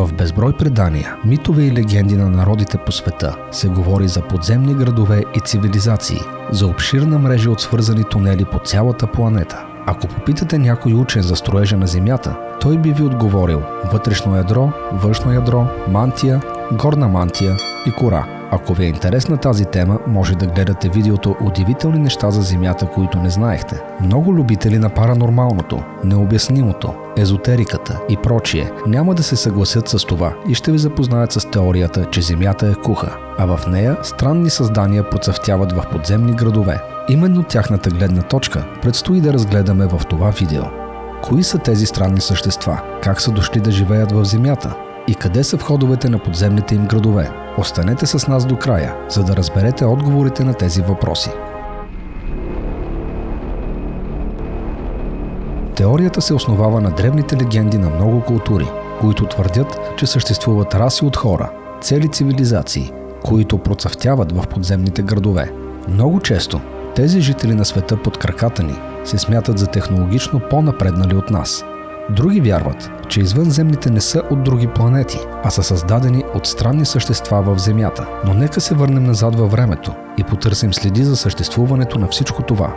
В безброй предания, митове и легенди на народите по света се говори за подземни градове и цивилизации, за обширна мрежа от свързани тунели по цялата планета. Ако попитате някой учен за строежа на Земята, той би ви отговорил вътрешно ядро, външно ядро, мантия, горна мантия и кора. Ако ви е интересна тази тема, може да гледате видеото "Удивителни неща за Земята, които не знаехте". Много любители на паранормалното, необяснимото, езотериката и прочие няма да се съгласят с това и ще ви запознаят с теорията, че Земята е куха, а в нея странни създания процъфтяват в подземни градове. Именно тяхната гледна точка предстои да разгледаме в това видео. Кои са тези странни същества? Как са дошли да живеят в Земята? И къде са входовете на подземните им градове? Останете с нас до края, за да разберете отговорите на тези въпроси. Теорията се основава на древните легенди на много култури, които твърдят, че съществуват раси от хора, цели цивилизации, които процъфтяват в подземните градове. Много често тези жители на света под краката ни се смятат за технологично по-напреднали от нас. Други вярват, че извънземните не са от други планети, а са създадени от странни същества в Земята. Но нека се върнем назад във времето и потърсим следи за съществуването на всичко това.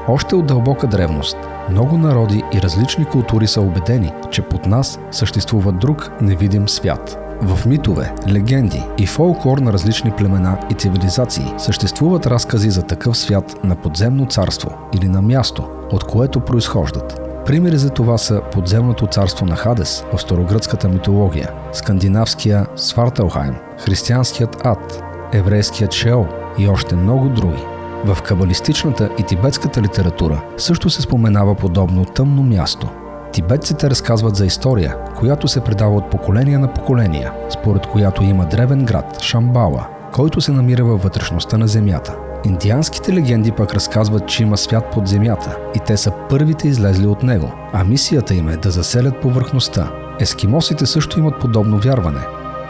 Още от дълбока древност, много народи и различни култури са убедени, че под нас съществува друг невидим свят. В митове, легенди и фолклор на различни племена и цивилизации съществуват разкази за такъв свят на подземно царство или на място, от което произхождат. Примери за това са подземното царство на Хадес в старогръцката митология, скандинавския Свартелхайм, християнският ад, еврейският Шеол и още много други. В кабалистичната и тибетската литература също се споменава подобно тъмно място. Тибетците разказват за история, която се предава от поколения на поколения, според която има древен град Шамбала, който се намира във вътрешността на Земята. Индианските легенди пък разказват, че има свят под земята и те са първите излезли от него, а мисията им е да заселят повърхността. Ескимосите също имат подобно вярване,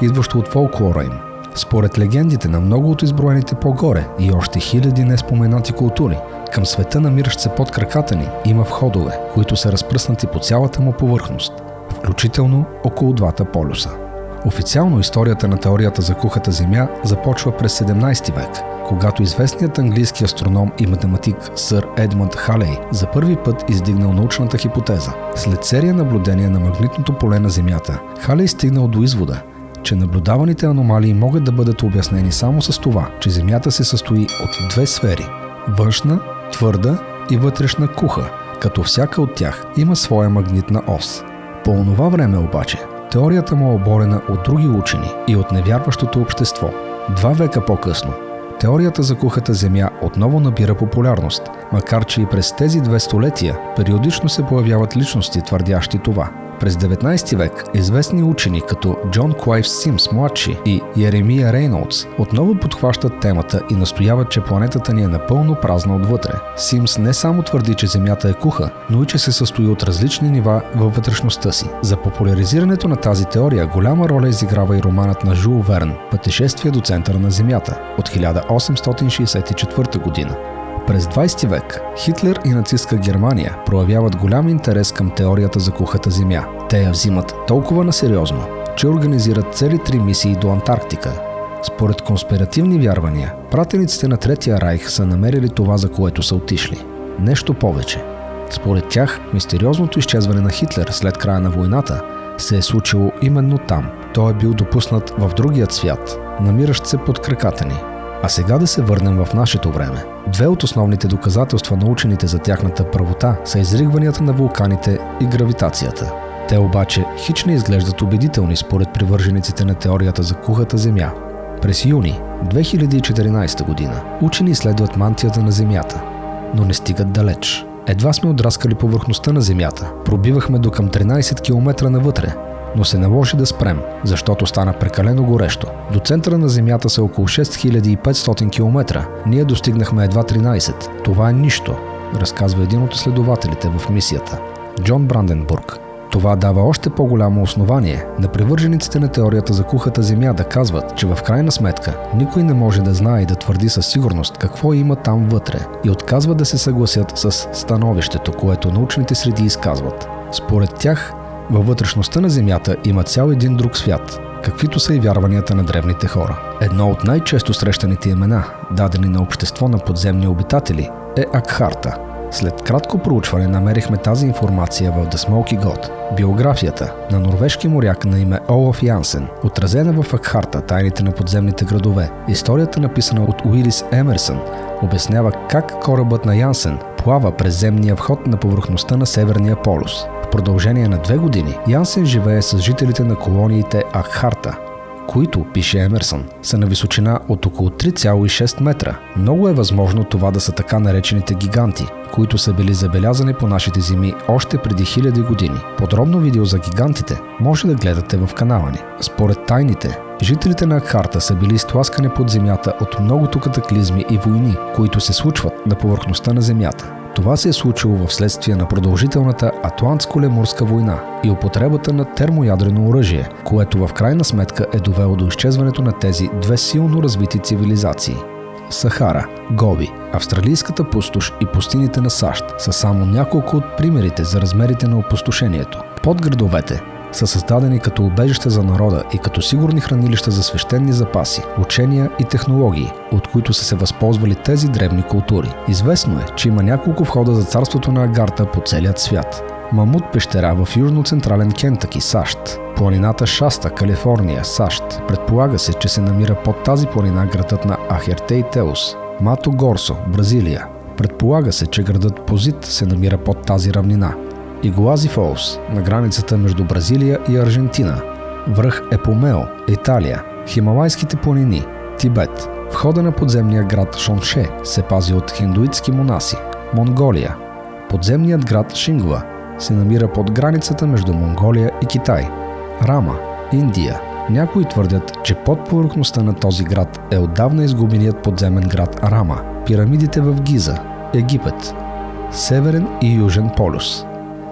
идващо от фолклора им. Според легендите на много от изброените по-горе и още хиляди неспоменати култури, към света, намиращ се под краката ни, има входове, които са разпръснати по цялата му повърхност, включително около двата полюса. Официално историята на теорията за кухата Земя започва през 17 век, когато известният английски астроном и математик сър Едмънд Халей за първи път издигнал научната хипотеза. След серия наблюдения на магнитното поле на Земята, Халей стигнал до извода, че наблюдаваните аномалии могат да бъдат обяснени само с това, че Земята се състои от две сфери – външна, твърда и вътрешна куха, като всяка от тях има своя магнитна ос. По онова време обаче, теорията му е оборена от други учени и от невярващото общество. 2 века по-късно, теорията за кухата Земя отново набира популярност, макар че и през тези 2 столетия периодично се появяват личности, твърдящи това. През 19 век известни учени като Джон Клайв Симс младши и Йеремия Рейнолдс отново подхващат темата и настояват, че планетата ни е напълно празна отвътре. Симс не само твърди, че Земята е куха, но и че се състои от различни нива във вътрешността си. За популяризирането на тази теория голяма роля изиграва и романът на Жул Верн "Пътешествие до центъра на Земята" от 1864 година. През 20 век Хитлер и нацистска Германия проявяват голям интерес към теорията за кухата Земя. Те я взимат толкова насериозно, че организират цели 3 мисии до Антарктика. Според конспиративни вярвания, пратениците на Третия райх са намерили това, за което са отишли. Нещо повече. Според тях, мистериозното изчезване на Хитлер след края на войната се е случило именно там. Той е бил допуснат в другият свят, намиращ се под краката ни. А сега да се върнем в нашето време. 2 от основните доказателства на учените за тяхната правота са изригванията на вулканите и гравитацията. Те обаче хич не изглеждат убедителни според привържениците на теорията за кухата Земя. През юни 2014 година учени изследват мантията на Земята, но не стигат далеч. Едва сме отраскали повърхността на Земята, пробивахме до към 13 км навътре, но се наложи да спрем, защото стана прекалено горещо. До центъра на Земята са около 6500 км. Ние достигнахме едва 13. Това е нищо, разказва един от изследователите в мисията, Джон Бранденбург. Това дава още по-голямо основание на привържениците на теорията за кухата Земя да казват, че в крайна сметка никой не може да знае и да твърди със сигурност какво има там вътре и отказват да се съгласят с становището, което научните среди изказват. Според тях, Във вътрешността на Земята има цял един друг свят, каквито са и вярванията на древните хора. Едно от най-често срещаните имена, дадени на общество на подземни обитатели, е Акхарта. След кратко проучване намерихме тази информация в The Smoky God, биографията на норвежки моряк на име Олаф Янсен, отразена в Акхарта, тайните на подземните градове. Историята, написана от Уилис Емерсън, обяснява как корабът на Янсен плава през земния вход на повърхността на Северния полюс. В продължение на 2 години Янсен живее с жителите на колониите Акхарта, които, пише Емерсън, са на височина от около 3,6 метра. Много е възможно това да са така наречените гиганти, които са били забелязани по нашите земи още преди хиляди години. Подробно видео за гигантите може да гледате в канала ни. Според тайните, жителите на Акхарта са били изтласкани под земята от многото катаклизми и войни, които се случват на повърхността на земята. Това се е случило в следствие на продължителната Атлантско-лемурска война и употребата на термоядрено оръжие, което в крайна сметка е довело до изчезването на тези две силно развити цивилизации. Сахара, Гоби, австралийската пустош и пустините на САЩ са само няколко от примерите за размерите на опустошението. Под градовете са създадени като убежище за народа и като сигурни хранилища за свещени запаси, учения и технологии, от които са се възползвали тези древни култури. Известно е, че има няколко входа за царството на Агарта по целият свят. Мамут пещера в южно-централен Кентъки, САЩ. Планината Шаста, Калифорния, САЩ. Предполага се, че се намира под тази планина градът на Ахертейтеус. Мато Горсо, Бразилия. Предполага се, че градът Позит се намира под тази равнина. Игуази Фолс, на границата между Бразилия и Аржентина. Връх Епомео, Италия. Хималайските планини, Тибет. Входа на подземния град Шонше се пази от хиндуитски монаси. Монголия. Подземният град Шингва се намира под границата между Монголия и Китай. Рама, Индия. Някои твърдят, че под повърхността на този град е отдавна изгубеният подземен град Рама. Пирамидите в Гиза, Египет. Северен и Южен полюс.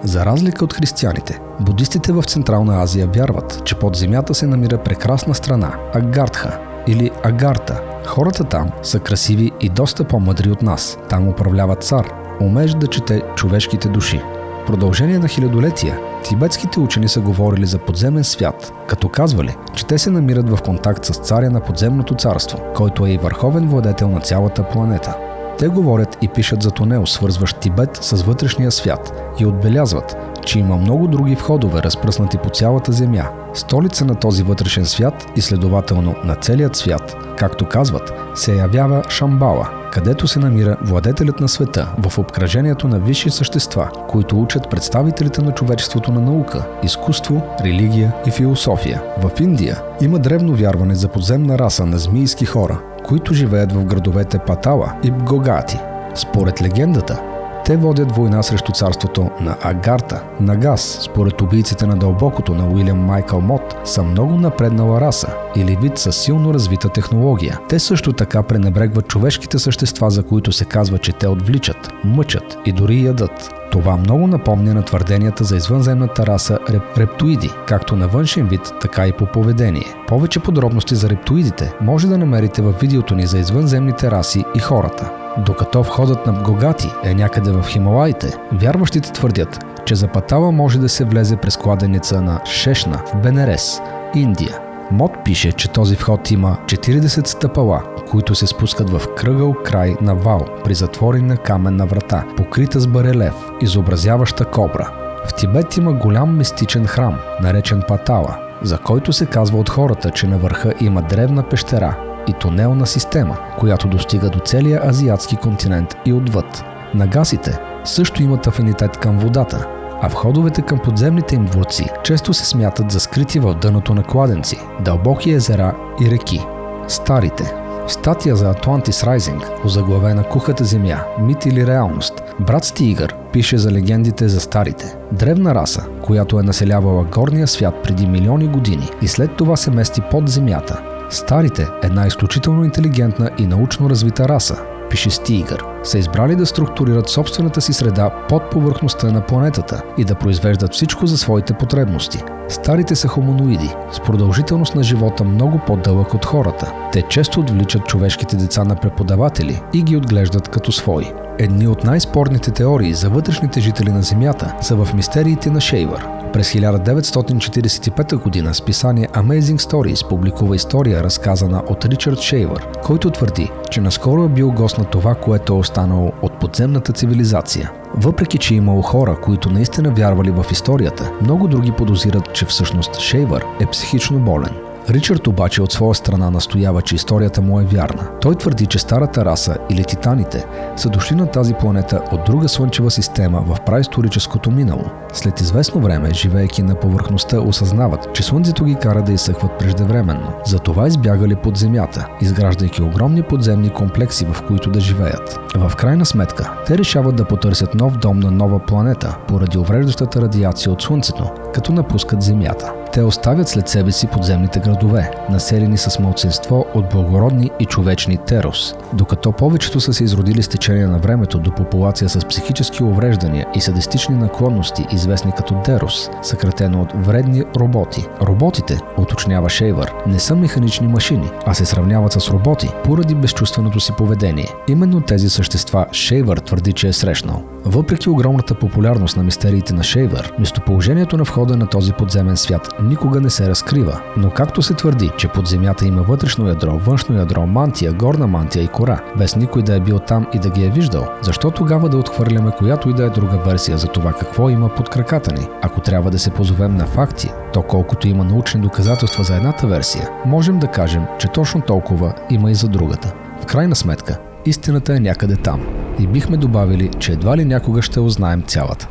За разлика от християните, будистите в Централна Азия вярват, че под земята се намира прекрасна страна – Агартха или Агарта. Хората там са красиви и доста по-мъдри от нас. Там управлява цар, умеещ да чете човешките души. В продължение на хилядолетия, тибетските учени са говорили за подземен свят, като казвали, че те се намират в контакт с царя на подземното царство, който е и върховен владетел на цялата планета. Те говорят и пишат за тунел, свързващ Тибет с вътрешния свят, и отбелязват, че има много други входове, разпръснати по цялата земя. Столица на този вътрешен свят и следователно на целият свят, както казват, се явява Шамбала, където се намира владетелят на света в обкръжението на висши същества, които учат представителите на човечеството на наука, изкуство, религия и философия. В Индия има древно вярване за подземна раса на змийски хора, които живеят в градовете Патала и Бгогати. Според легендата, те водят война срещу царството на Агарта. Нагас, според убийците на дълбокото на Уилям Майкъл Мот, са много напреднала раса или вид със силно развита технология. Те също така пренебрегват човешките същества, за които се казва, че те отвличат, мъчат и дори ядат. Това много напомня на твърденията за извънземната раса рептоиди, както на външен вид, така и по поведение. Повече подробности за рептоидите може да намерите във видеото ни за извънземните раси и хората. Докато входът на Бгогати е някъде в Хималаите, вярващите твърдят, че за Патала може да се влезе през кладенеца на Шешна в Бенерес, Индия. Мот пише, че този вход има 40 стъпала, които се спускат в кръгъл край на вал при затворена каменна врата, покрита с барелев, изобразяваща кобра. В Тибет има голям мистичен храм, наречен Патала, за който се казва от хората, че на върха има древна пещера и тунелна система, която достига до целия азиатски континент и отвъд. Нагасите също имат афинитет към водата, а входовете към подземните им дворци често се смятат за скрити в дъното на кладенци, дълбоки езера и реки. Старите. В статия за Atlantis Rising, озаглавена Кухата земя, мит или реалност, брат Стигър пише за легендите за старите. Древна раса, която е населявала горния свят преди милиони години и след това се мести под земята. Старите, една изключително интелигентна и научно развита раса, пише Стигър, са избрали да структурират собствената си среда под повърхността на планетата и да произвеждат всичко за своите потребности. Старите са хомоноиди, с продължителност на живота много по-дълъг от хората. Те често отвличат човешките деца на преподаватели и ги отглеждат като свои. Едни от най-спорните теории за вътрешните жители на Земята са в мистериите на Шейвър. През 1945 година списание Amazing Stories публикува история, разказана от Ричард Шейвър, който твърди, че наскоро е бил гост на това, което е останало от подземната цивилизация. Въпреки че имало хора, които наистина вярвали в историята, много други подозират, че всъщност Шейвър е психично болен. Ричард обаче от своя страна настоява, че историята му е вярна. Той твърди, че старата раса или титаните са дошли на тази планета от друга слънчева система в праисторическото минало. След известно време, живеейки на повърхността, осъзнават, че слънцето ги кара да изсъхват преждевременно. Затова избягали под земята, изграждайки огромни подземни комплекси, в които да живеят. В крайна сметка, те решават да потърсят нов дом на нова планета, поради увреждащата радиация от слънцето, като напускат земята. Те оставят след себе си подземните градове, населени с малцинство от благородни и човечни терос, докато повечето са се изродили с течение на времето до популация с психически увреждания и садистични наклонности, известни като Дерос, съкратено от вредни роботи. Роботите, уточнява Шейвър, не са механични машини, а се сравняват с роботи поради безчувственото си поведение. Именно тези същества Шейвър твърди, че е срещнал. Въпреки огромната популярност на мистериите на Шейвър, местоположението на входа на този подземен свят никога не се разкрива, но както се твърди, че под земята има вътрешно ядро, външно ядро, мантия, горна мантия и кора, без никой да е бил там и да ги е виждал, защо тогава да отхвърляме която и да е друга версия за това какво има под краката ни? Ако трябва да се позовем на факти, то колкото има научни доказателства за едната версия, можем да кажем, че точно толкова има и за другата. В крайна сметка, истината е някъде там. И бихме добавили, че едва ли някога ще узнаем цялата.